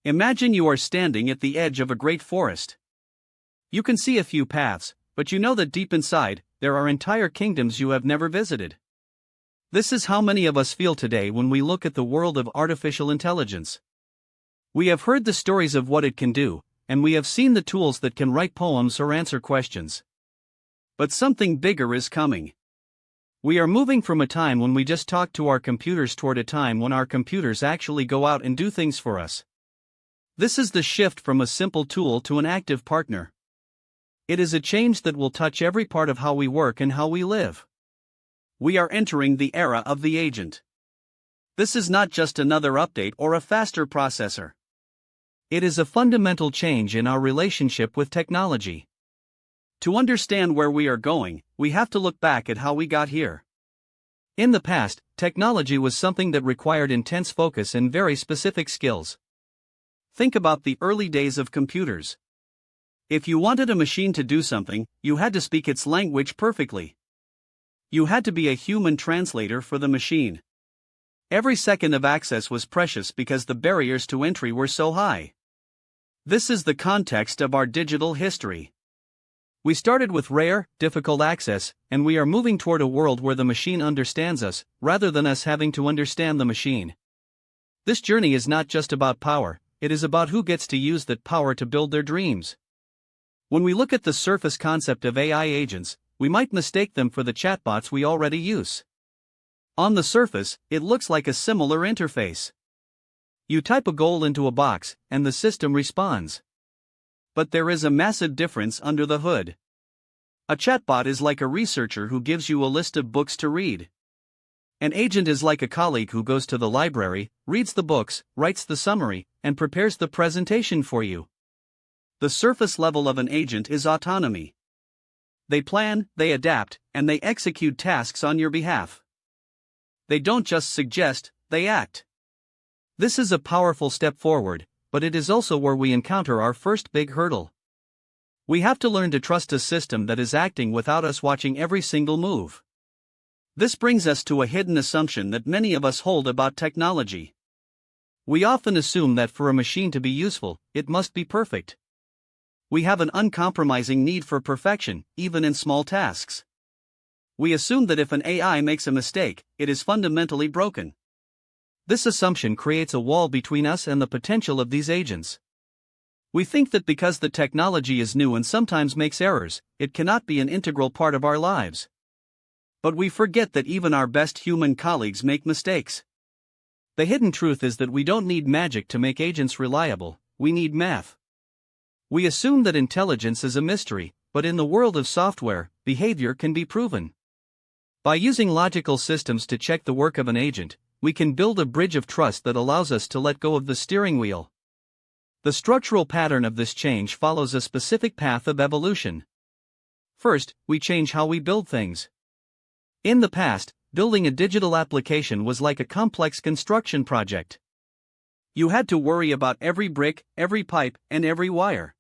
Imagine you are standing at the edge of a great forest. You can see a few paths, but you know that deep inside, there are entire kingdoms you have never visited. This is how many of us feel today when we look at the world of artificial intelligence. We have heard the stories of what it can do, and we have seen the tools that can write poems or answer questions. But something bigger is coming. We are moving from a time when we just talk to our computers toward a time when our computers actually go out and do things for us. This is the shift from a simple tool to an active partner. It is a change that will touch every part of how we work and how we live. We are entering the era of the agent. This is not just another update or a faster processor. It is a fundamental change in our relationship with technology. To understand where we are going, we have to look back at how we got here. In the past, technology was something that required intense focus and very specific skills. Think about the early days of computers. If you wanted a machine to do something, you had to speak its language perfectly. You had to be a human translator for the machine. Every second of access was precious because the barriers to entry were so high. This is the context of our digital history. We started with rare, difficult access, and we are moving toward a world where the machine understands us, rather than us having to understand the machine. This journey is not just about power, it is about who gets to use that power to build their dreams. When we look at the surface concept of AI agents, we might mistake them for the chatbots we already use. On the surface, it looks like a similar interface. You type a goal into a box, and the system responds. But there is a massive difference under the hood. A chatbot is like a researcher who gives you a list of books to read. An agent is like a colleague who goes to the library, reads the books, writes the summary, and prepares the presentation for you. The surface level of an agent is autonomy. They plan, they adapt, and they execute tasks on your behalf. They don't just suggest, they act. This is a powerful step forward, but it is also where we encounter our first big hurdle. We have to learn to trust a system that is acting without us watching every single move. This brings us to a hidden assumption that many of us hold about technology. We often assume that for a machine to be useful, it must be perfect. We have an uncompromising need for perfection, even in small tasks. We assume that if an AI makes a mistake, it is fundamentally broken. This assumption creates a wall between us and the potential of these agents. We think that because the technology is new and sometimes makes errors, it cannot be an integral part of our lives. But we forget that even our best human colleagues make mistakes. The hidden truth is that we don't need magic to make agents reliable, we need math. We assume that intelligence is a mystery, but in the world of software, behavior can be proven. By using logical systems to check the work of an agent, we can build a bridge of trust that allows us to let go of the steering wheel. The structural pattern of this change follows a specific path of evolution. First, we change how we build things. In the past, building a digital application was like a complex construction project. You had to worry about every brick, every pipe, and every wire.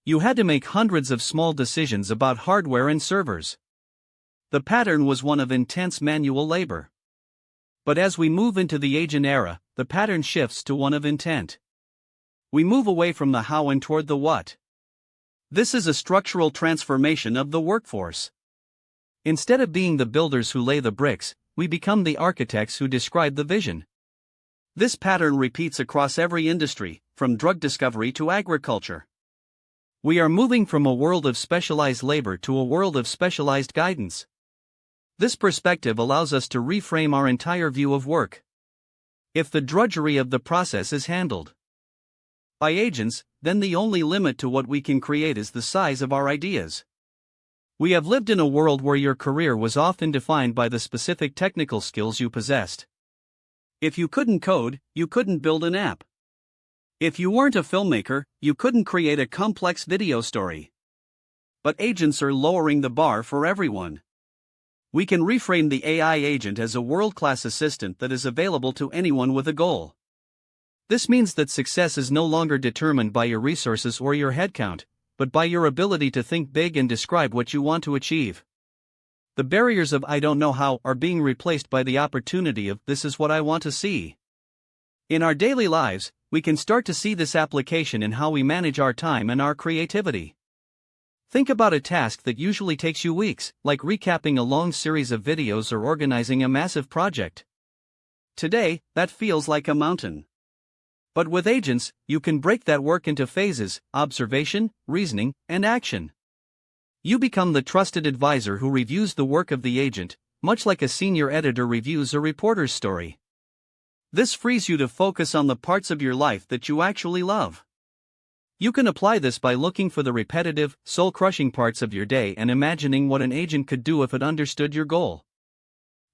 You had to make hundreds of small decisions about hardware and servers. The pattern was one of intense manual labor. But as we move into the agent era, the pattern shifts to one of intent. We move away from the how and toward the what. This is a structural transformation of the workforce. Instead of being the builders who lay the bricks, we become the architects who describe the vision. This pattern repeats across every industry, from drug discovery to agriculture. We are moving from a world of specialized labor to a world of specialized guidance. This perspective allows us to reframe our entire view of work. If the drudgery of the process is handled by agents, then the only limit to what we can create is the size of our ideas. We have lived in a world where your career was often defined by the specific technical skills you possessed. If you couldn't code, you couldn't build an app. If you weren't a filmmaker, you couldn't create a complex video story. But agents are lowering the bar for everyone. We can reframe the AI agent as a world-class assistant that is available to anyone with a goal. This means that success is no longer determined by your resources or your headcount, but by your ability to think big and describe what you want to achieve. The barriers of "I don't know how" are being replaced by the opportunity of "this is what I want to see." In our daily lives, we can start to see this application in how we manage our time and our creativity. Think about a task that usually takes you weeks, like recapping a long series of videos or organizing a massive project. Today, that feels like a mountain. But with agents, you can break that work into phases: observation, reasoning, and action. You become the trusted advisor who reviews the work of the agent, much like a senior editor reviews a reporter's story. This frees you to focus on the parts of your life that you actually love. You can apply this by looking for the repetitive, soul-crushing parts of your day and imagining what an agent could do if it understood your goal.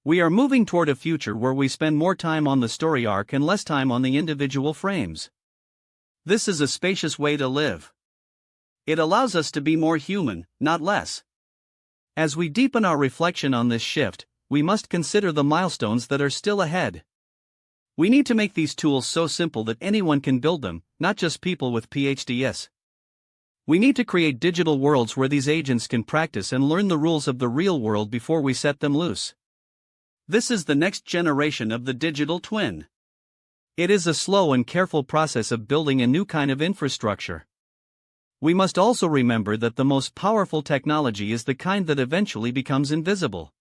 We are moving toward a future where we spend more time on the story arc and less time on the individual frames. This is a spacious way to live. It allows us to be more human, not less. As we deepen our reflection on this shift, we must consider the milestones that are still ahead. We need to make these tools so simple that anyone can build them, not just people with PhDs. We need to create digital worlds where these agents can practice and learn the rules of the real world before we set them loose. This is the next generation of the digital twin. It is a slow and careful process of building a new kind of infrastructure. We must also remember that the most powerful technology is the kind that eventually becomes invisible.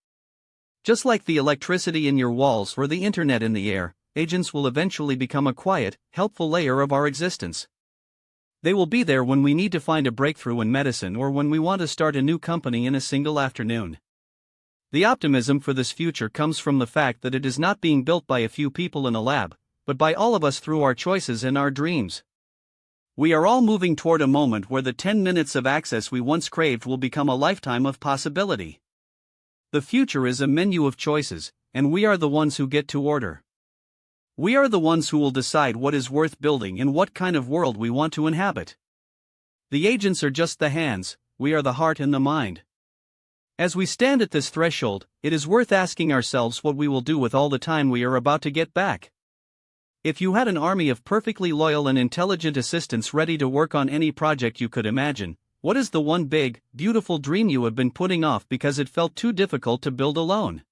Just like the electricity in your walls or the internet in the air, agents will eventually become a quiet, helpful layer of our existence. They will be there when we need to find a breakthrough in medicine or when we want to start a new company in a single afternoon. The optimism for this future comes from the fact that it is not being built by a few people in a lab, but by all of us through our choices and our dreams. We are all moving toward a moment where the 10 minutes of access we once craved will become a lifetime of possibility. The future is a menu of choices, and we are the ones who get to order. We are the ones who will decide what is worth building and what kind of world we want to inhabit. The agents are just the hands, we are the heart and the mind. As we stand at this threshold, it is worth asking ourselves what we will do with all the time we are about to get back. If you had an army of perfectly loyal and intelligent assistants ready to work on any project you could imagine, what is the one big, beautiful dream you have been putting off because it felt too difficult to build alone?